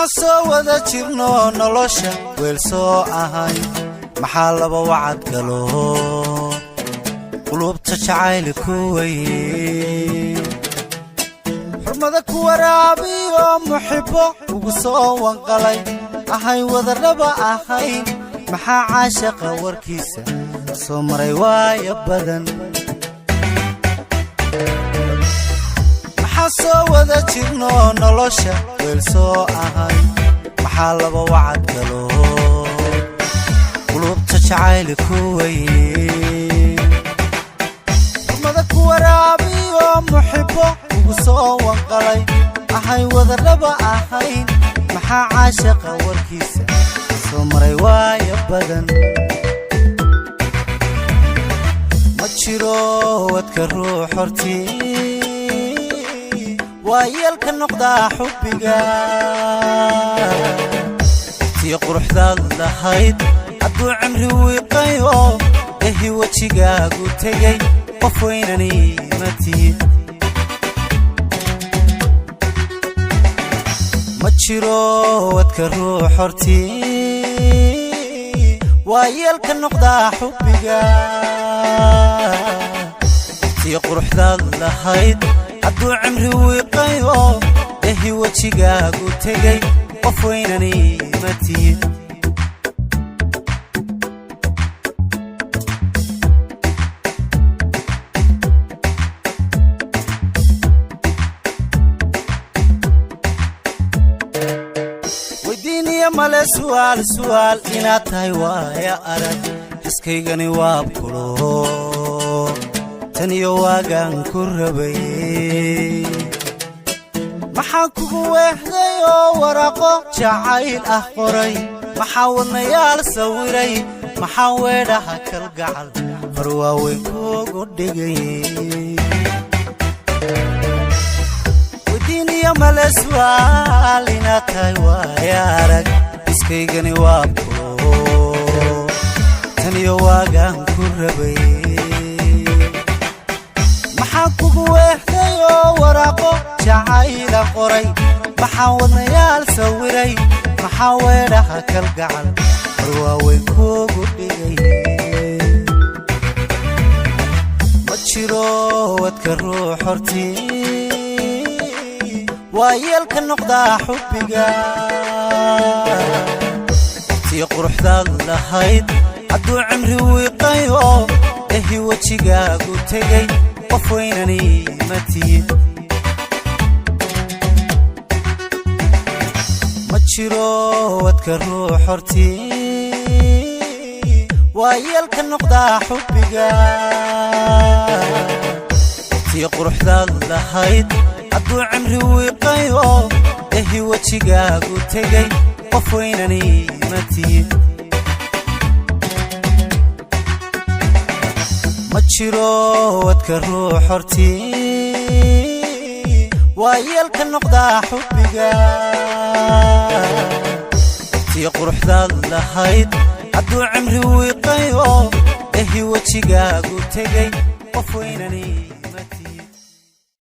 soo wada jirno nolosha weel soo ahay maxaa laba wacad galo qulubta jacaylku way xurmada ku waraabiyo muxibbo ugu soo wanqalay ahay wada raba ahay maxaa caashaqa warkiisa soo maray waaya badan soo wada jirno nolosha weel soo ahay maxaa laba wacad galo qulubta jacaylku way xurmada ku waraabiyo muxibbo ugu soo wanqalay ahay wada raba ahay maxaa caashaqa warkiisa soo maray waaya badan ma jiro wadka ruux hortii ويلك النقطة حبك تي قرحداد لهيد عدو عمري ويقايو اهي وجهك وتجي قفوينني متي ما تشيرو وتكرو حرتي ويلك النقطة حبك تي قرحداد لهيد عدو عمري ويقايو اهي وجهك وتجي قفوينني متي وديني يا مال سؤال إنا تاي وايا أرد حسكيغني وابكلو تنيو واغان كربي maxaan kugu weehdayo waraqo jacayl ah qoray maxaa wadnayaal sawiray maxaa weedhaha kalgacal farwaaweyn kugu dhigay wadiiniya male su'aal inaad tahay waaya arag iskaygani waa bulo taniyo waagaan ku rabay maxaan kugu weehdayo waraqo jacayl ah qoray maxaa wadnayaal sawiray maxaa weedhaha kalgacal farwaaweyn kugu dhigay ma jiro wadka ruux hortii waayeelka noqda xubbiga tii quruxdaad lahayd hadduu cimri wiiqayo ehi wejigaagu tegay qof weynani ma tihid ma jiro wadka ruux hortii waayeelka noqda xubbiga tii quruxdaad lahayd hadduu cimri wiiqayo ehi wejigaagu tegay qof weynani ma tihid ma jiro wadka ruux hortii waayeelka noqda xubbiga tii quruxdaad lahayd hadduu cimri wiiqayo ehi wejigaagu tegay qof weynani